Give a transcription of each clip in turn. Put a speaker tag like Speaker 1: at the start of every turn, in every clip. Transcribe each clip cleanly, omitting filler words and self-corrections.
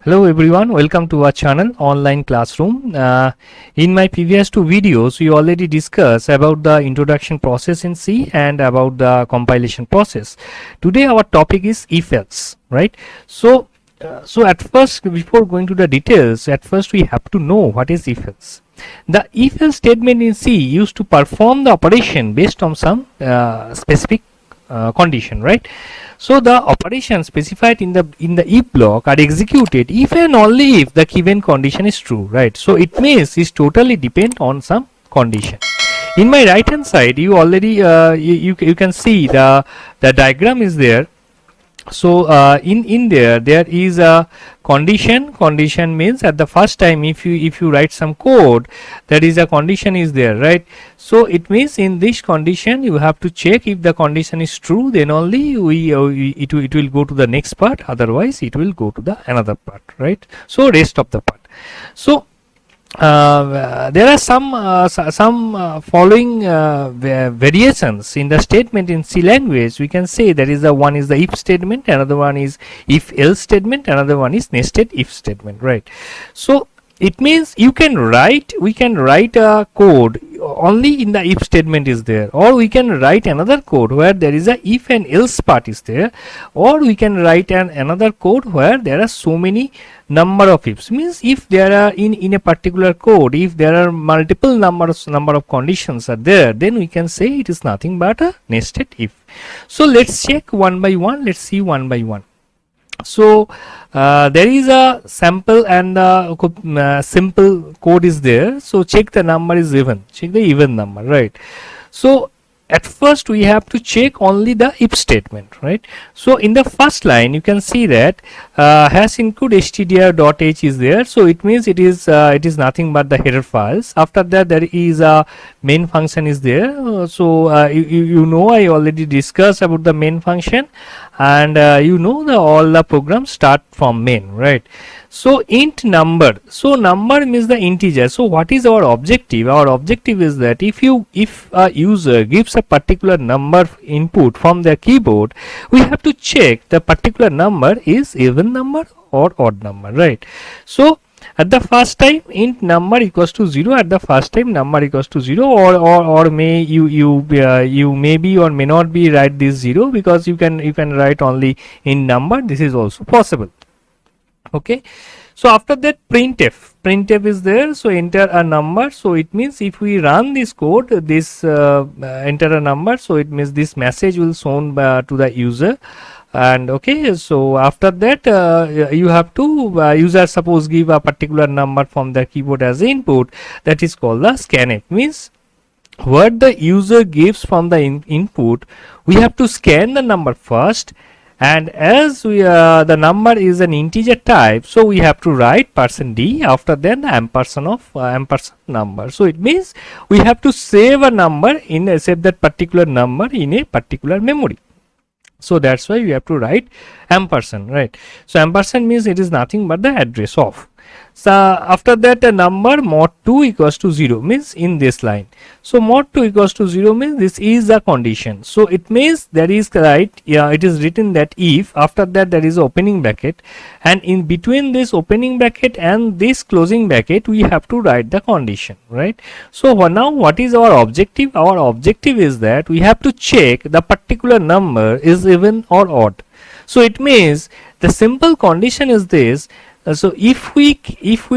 Speaker 1: Hello everyone, welcome to our channel Online Classroom. In my previous two videos we already discussed about the introduction process in C and about the compilation process. Today our topic is if else, right? So at first, before going to the details, at first we have to know what is if else. The if else statement in C used to perform the operation based on some specific condition, right? So the operations specified in the if block are executed if and only if the given condition is true, right? So it means it's totally depend on some condition. In my right hand side, you already you can see the diagram is there. So in there is a condition means at the first time if you write some code, that is a condition is there, right? So it means in this condition you have to check if the condition is true, then only it will go to the next part, otherwise it will go to the another part, right? So rest of the part. So there are some following variations in the statement in C language. We can say that is the one is the if statement, another one is if else statement, another one is nested if statement, right? So it means we can write a code only in the if statement is there, or we can write another code where there is a if and else part is there, or we can write another code where there are so many number of ifs. Means if there are in a particular code, if there are multiple number of conditions are there, then we can say it is nothing but a nested if. So let's check one by one. Let's see one by one. So there is a sample and simple code is there. So check the number is even, check the even number, right? So at first we have to check only the if statement, right? So in the first line you can see that hash include stdr.h is there. So it means it is nothing but the header files. After that there is a main function is there. So you know I already discussed about the main function, and you know all the programs start from main, right? So int number, so number means the integer. So what is our objective? Our objective is that if a user gives a particular number input from their keyboard, we have to check the particular number is even number or odd number, right? So at the first time int number equals to 0, at the first time number equals to 0, or may you may be or may not be write this 0, because you can write only in number. This is also possible. Okay, so after that printf is there. So enter a number. So it means if we run this code, this enter a number, so it means this message will shown to the user. And okay, so after that you have to user suppose give a particular number from the keyboard as input, that is called the scanf. Means what the user gives from the input, we have to scan the number first, and as we the number is an integer type, so we have to write %d, after then the ampersand of ampersand number. So it means we have to save a number save that particular number in a particular memory. So that's why we have to write ampersand, right? So ampersand means it is nothing but the address of. So after that a number mod 2 equals to 0 means in this line. So mod 2 equals to 0 means this is a condition. So it means there is it is written that if, after that there is opening bracket, and in between this opening bracket and this closing bracket we have to write the condition, right? So now what is our objective? Our objective is that we have to check the particular number is even or odd. So it means the simple condition is this. So if we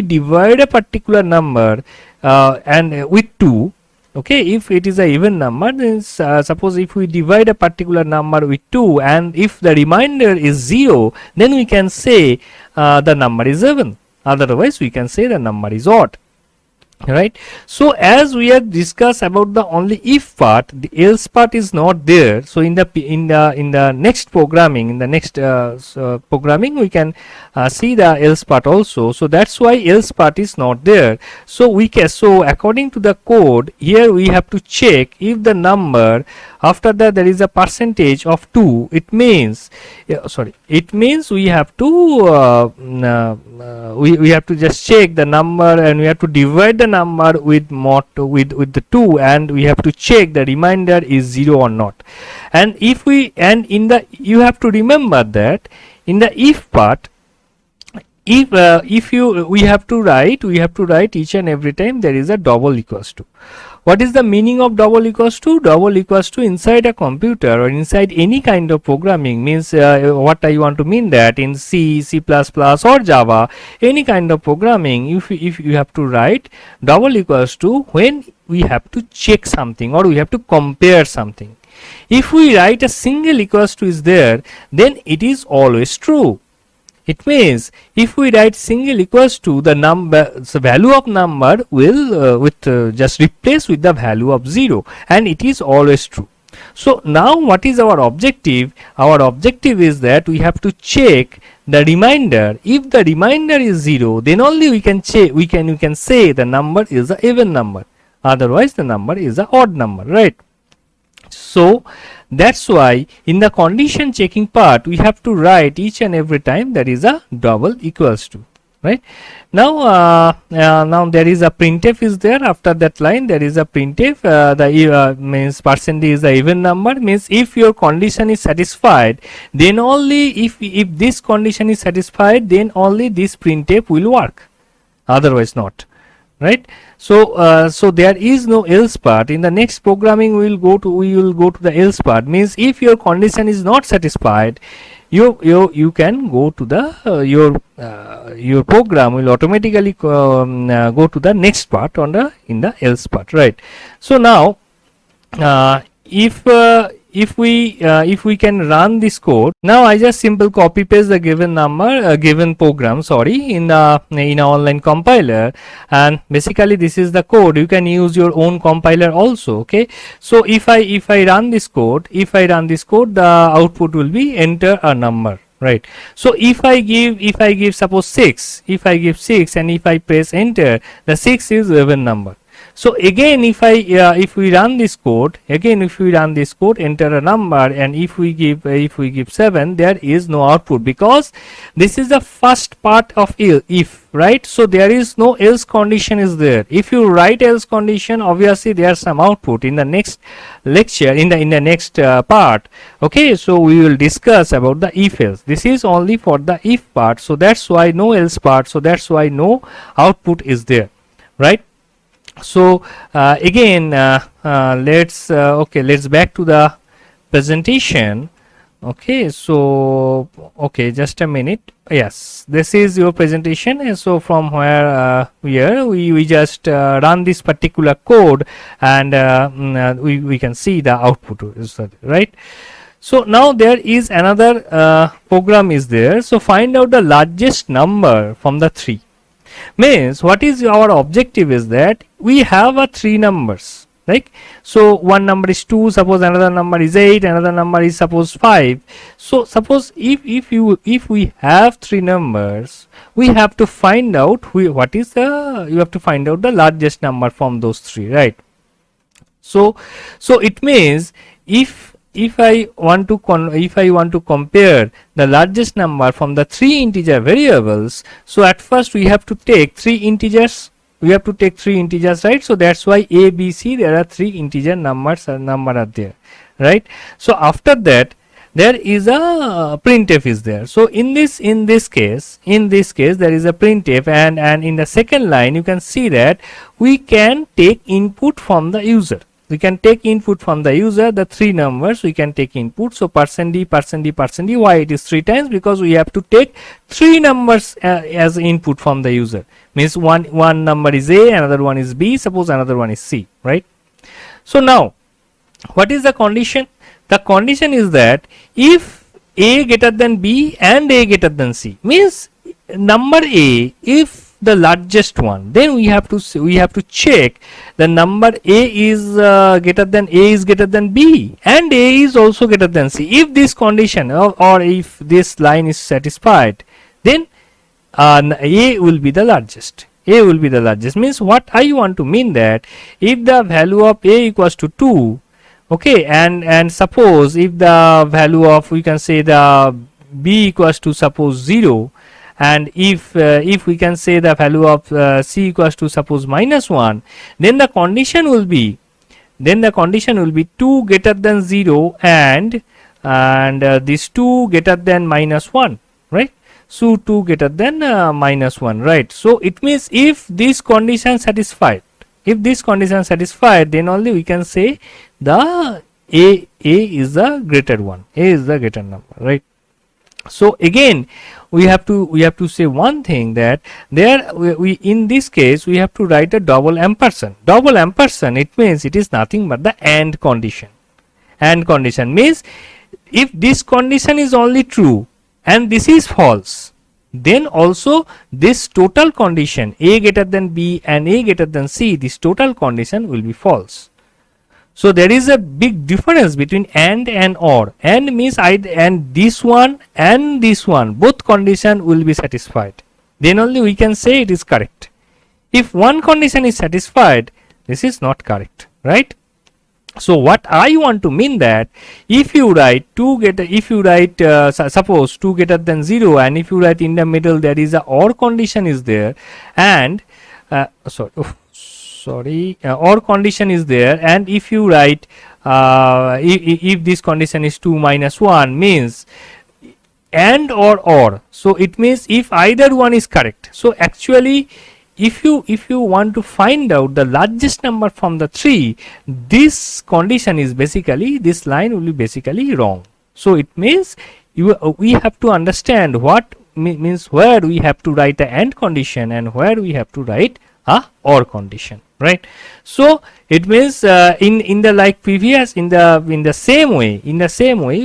Speaker 1: divide a particular number and with 2, okay, if it is a even number, then suppose if we divide a particular number with 2 and if the remainder is 0, then we can say the number is even, otherwise we can say the number is odd, right? So as we have discussed about the only if part, the else part is not there. So in the next programming, programming we can see the else part also. So that's why else part is not there. So according to the code here we have to check if the number, after that there is a percentage of 2, it means we have to we have to just check the number and we have to divide the number with mod with the 2, and we have to check the remainder is 0 or not. And if we, and in the, you have to remember that in the if part, if you, we have to write each and every time there is a double equals to. What is the meaning of double equals to? Double equals to inside a computer or inside any kind of programming means, what I want to mean that in C, C++ or Java, any kind of programming, if you have to write double equals to when we have to check something or we have to compare something. If we write a single equals to is there, then it is always true. It means if we write single equals to, the number, the value of number will just replace with the value of 0, and it is always true. So now what is our objective? Our objective is that we have to check the remainder. If the remainder is 0, then only we can check, we can say the number is an even number, otherwise the number is an odd number, right? So that's why in the condition checking part we have to write each and every time there is a double equals to, right? Now now there is a printf is there. After that line there is a printf. The means percentage is the even number, means if your condition is satisfied, then only if this condition is satisfied, then only this printf will work, otherwise not, right? So so there is no else part. In the next programming we will go to the else part, means if your condition is not satisfied, you can go to the your program will automatically go to the next part on the in the else part, right? So now if we can run this code, now I just simple copy paste the given number, given program, sorry, in our online compiler, and basically this is the code. You can use your own compiler also, okay? So if I run this code, the output will be enter a number, right? So if I give suppose 6, if I give 6 and if I press enter, the 6 is even number. So again if we run this code, enter a number, and if we give 7, there is no output because this is the first part of if, right? So there is no else condition is there. If you write else condition, obviously there is some output in the next lecture, in the next part, okay? So we will discuss about the if else. This is only for the if part, so that's why no else part, so that's why no output is there, right? So again let's back to the presentation. Okay, so okay, just a minute. Yes, this is your presentation, and so from where we just run this particular code, and we can see the output is that, right? So now there is another program is there. So find out the largest number from the 3. Means what is our objective is that we have 3 numbers, right? So one number is 2, suppose another number is 8, another number is suppose 5. So suppose if we have 3 numbers, we have to find out you have to find out the largest number from those 3, right? So it means if I want to compare the largest number from the 3 integer variables, so at first we have to take 3 integers. Right? So that's why A, B, C, there are 3 integer numbers are there, right? So after that there is a printf is there. So in this case there is a printf, and in the second line you can see that we can take input from the user. The 3 numbers we can take input. So %d, why it is 3 times? Because we have to take 3 numbers as input from the user. Means one number is A, another one is B, suppose another one is C, right? So now what is the condition? The condition is that if A greater than B and A greater than C, means number A, if the largest one, then we have to check the number A is greater than B and A is also greater than C. If this condition or if this line is satisfied, then A will be the largest. Means what I want to mean that if the value of A equals to 2, okay, and suppose if the value of, we can say, the B equals to suppose 0, and if we can say the value of c equals to suppose -1, then the condition will be 2 greater than 0 and this 2 greater than -1, right? So 2 greater than -1, right? So it means if this condition satisfied, then only we can say the a is the greater one, a is the greater number, right? So again we have to say one thing, that there we in this case we have to write a double ampersand. It means it is nothing but the AND condition. AND condition means if this condition is only true and this is false, then also this total condition a greater than b and a greater than c, this total condition will be false. So there is a big difference between AND and OR. AND means and this one and this one, both condition will be satisfied. Then only we can say it is correct. If one condition is satisfied, this is not correct, right? So what I want to mean that if you write suppose 2 greater than 0, and if you write in the middle there is a OR condition is there, and OR condition is there, and if you write if this condition is 2 minus 1 means AND or OR, so it means if either one is correct. So actually if you want to find out the largest number from the 3, this condition is basically, this line will be basically wrong. So it means we have to understand what means where we have to write a AND condition and where we have to write a OR condition, right? So it means in the like previous, in the same way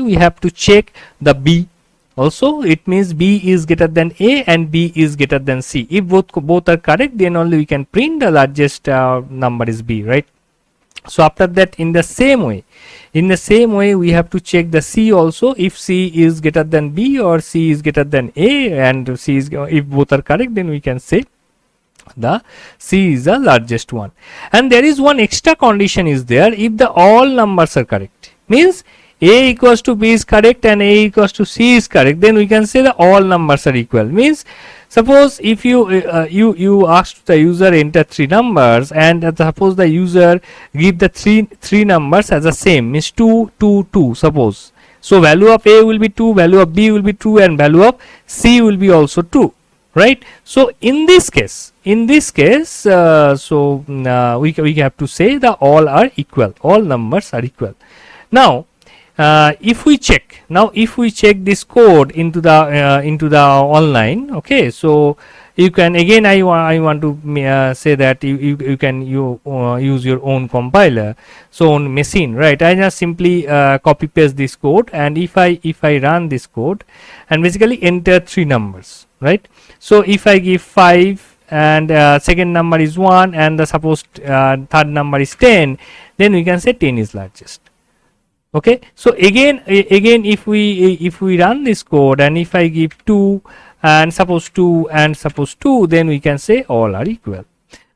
Speaker 1: we have to check the B. Also it means B is greater than A and B is greater than C. If both are correct, then only we can print the largest number is B, right? So after that, in the same way we have to check the C also. If C is greater than B or C is greater than A and C is, if both are correct, then we can say the C is the largest one. And there is one extra condition is there. If the all numbers are correct, means A equals to B is correct and A equals to C is correct, then we can say the all numbers are equal. Means suppose if you asked the user enter 3 numbers, and suppose the user give the three numbers as the same, means 2 2 2 suppose. So value of A will be 2, value of B will be 2, and value of C will be also 2, right? So in this case we have to say the all are equal, all numbers are equal. Now if we check this code into the online, okay, so you can again I want to say that you can use your own compiler, so on machine, right? I just simply copy paste this code, and if I run this code and basically enter 3 numbers, right? So if I give 5 and second number is 1 and the suppose third number is 10, then we can say 10 is largest. Okay, so again if we run this code and if I give 2 and suppose 2 and suppose 2, then we can say all are equal.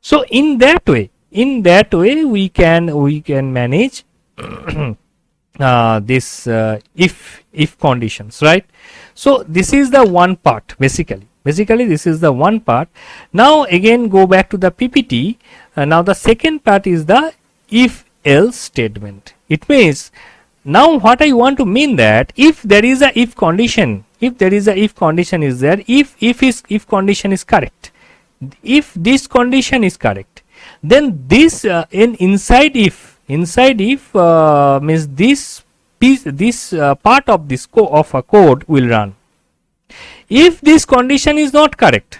Speaker 1: So in that way we can manage this if conditions, right? So this is the one part, basically this is the one part. Now again go back to the PPT. Now the second part is the if else statement. It means now what I want to mean that if there is a if condition, is there, if condition is correct, if this condition is correct, then this inside if means this piece, this part of this of a code will run. If this condition is not correct,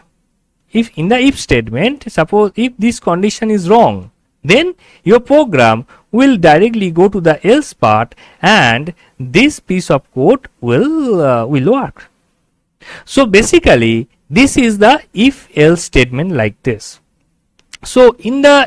Speaker 1: if in the if statement, suppose if this condition is wrong, then your program will directly go to the else part and this piece of code will work. So basically this is the if else statement like this. So in our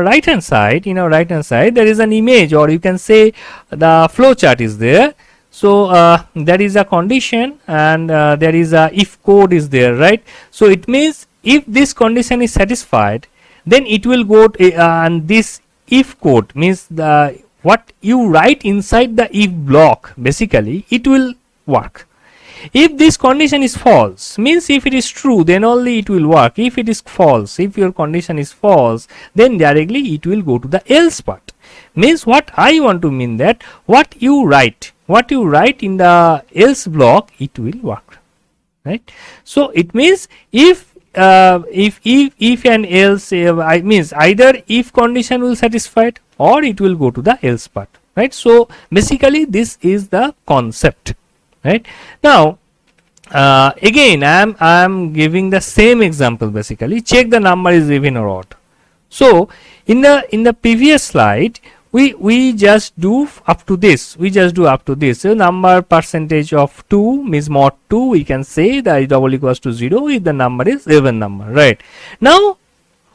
Speaker 1: right hand side there is an image, or you can say the flowchart is there. So there is a condition and there is a if code is there, right? So it means if this condition is satisfied, then it will go to, and this if code means the what you write inside the if block, basically it will work. If this condition is false, means if it is true, then only it will work. If it is false, if your condition is false, then directly it will go to the else part. Means what I want to mean that what you write in the else block, it will work, right? So it means if and else, I means either if condition will satisfy it or it will go to the else part, right? So basically this is the concept, right? Now again I am giving the same example. Basically check the number is even or odd. So in the previous slide we just do up to this, so number percentage of 2 means mod 2, we can say that double equals to 0 if the number is even number, right? Now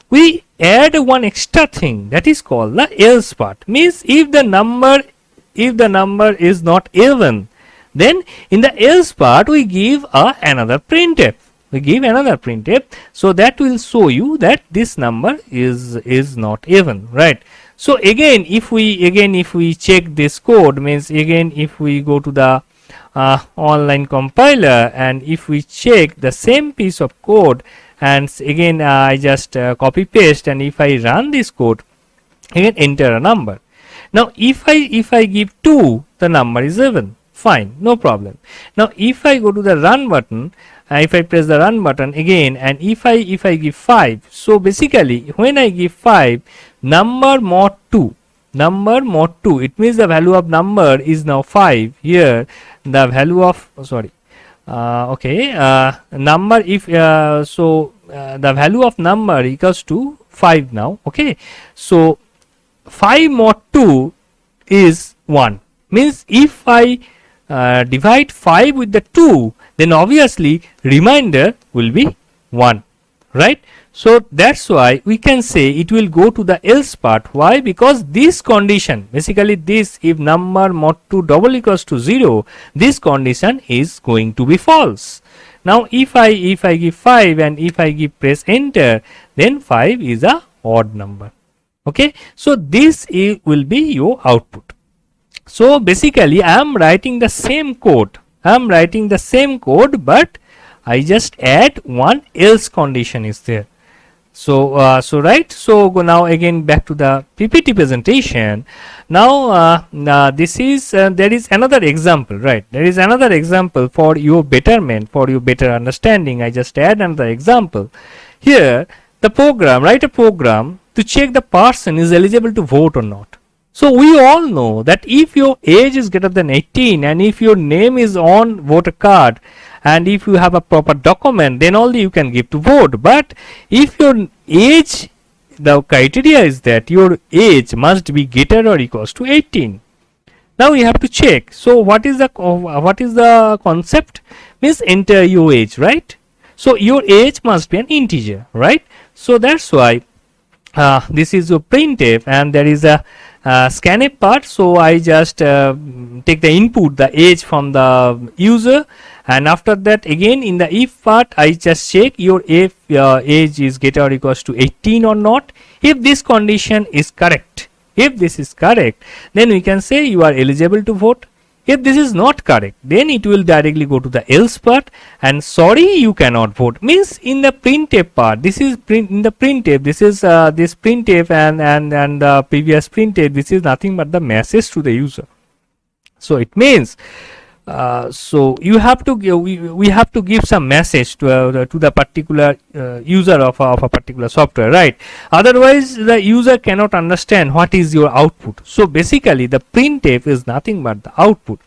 Speaker 1: we add one extra thing that is called the else part. Means if the number is not even, then in the else part we give another printf. So that will show you that this number is not even, right? So again if we check this code, means again if we go to the online compiler and if we check the same piece of code, and again I just copy paste, and if I run this code, again enter a number. Now if I give 2, the number is even, fine, no problem. Now if I go to the run button, if I press the run button again, and if I give 5, so basically when I give 5, number mod 2, it means the value of number is now 5. Here the value of number, if the value of number equals to 5 now, okay? So 5 mod 2 is 1, means if I divide 5 with the 2, then obviously remainder will be 1, right? So that's why we can say it will go to the else part. Why? Because this condition, basically this, if number mod 2 double equals to 0, this condition is going to be false. Now if I give 5 and if I give press enter, then 5 is a odd number, okay? So this will be your output. So basically I am writing the same code, but I just add one else condition is there. So right, so go now again back to the PPT presentation. Now this is there is another example, right? There is another example for your betterment, for your better understanding. I just add another example here. The program, write a program to check the person is eligible to vote or not. So we all know that if your age is greater than 18 and if your name is on voter card and if you have a proper document, then only you can give to vote. But if your age, the criteria is that your age must be greater or equals to 18. Now we have to check. So what is the concept? Means enter your age, right? So your age must be an integer, right? So that's why this is your printf, and there is a scanf part. So I just take the input, the age from the user, and after that again in the if part I just check your if age is greater or equals to 18 or not. If this condition is correct, if this is correct, then we can say you are eligible to vote. If this is not correct, then it will directly go to the else part, and sorry, you cannot vote. Means in the printf part, this is in the printf, this is this printf and the previous printf, this is nothing but the message to the user. So it means so you have to give, we have to give some message to the particular user of a particular software, right? Otherwise the user cannot understand what is your output. So basically the printf is nothing but the output.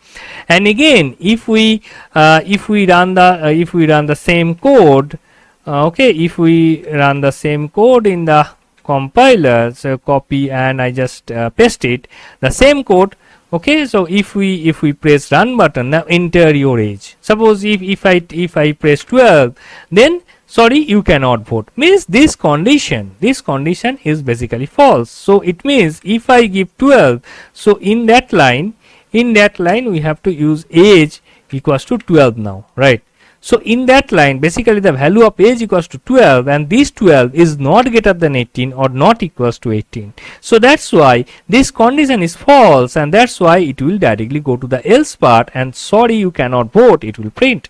Speaker 1: And again if we run the same code, okay, if we run the same code in the compiler, so copy and I just paste it, the same code. Okay, so if we press run button, now enter your age. Suppose if I press 12, then sorry, you cannot vote. Means this condition is basically false. So it means if I give 12, so in that line we have to use age equals to 12 now, right? So in that line basically the value of age equals to 12, and this 12 is not greater than 18 or not equals to 18. So that's why this condition is false, and that's why it will directly go to the else part, and sorry, you cannot vote, it will print.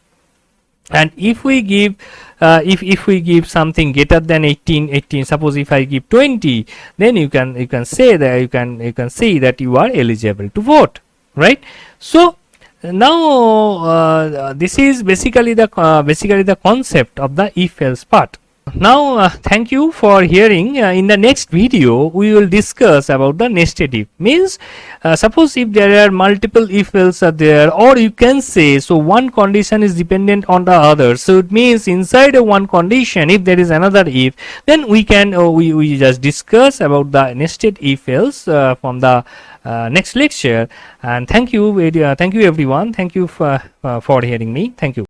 Speaker 1: And if we give if we give something greater than 18, suppose if I give 20, then you can say that you can see that you are eligible to vote, right? So now this is basically the concept of the if else part. Now thank you for hearing. In the next video we will discuss about the nested if. Means suppose if there are multiple if else are there, or you can say so one condition is dependent on the other, so it means inside a one condition if there is another if, then we can we just discuss about the nested if else from the next lecture. And thank you everyone, thank you for hearing me. Thank you.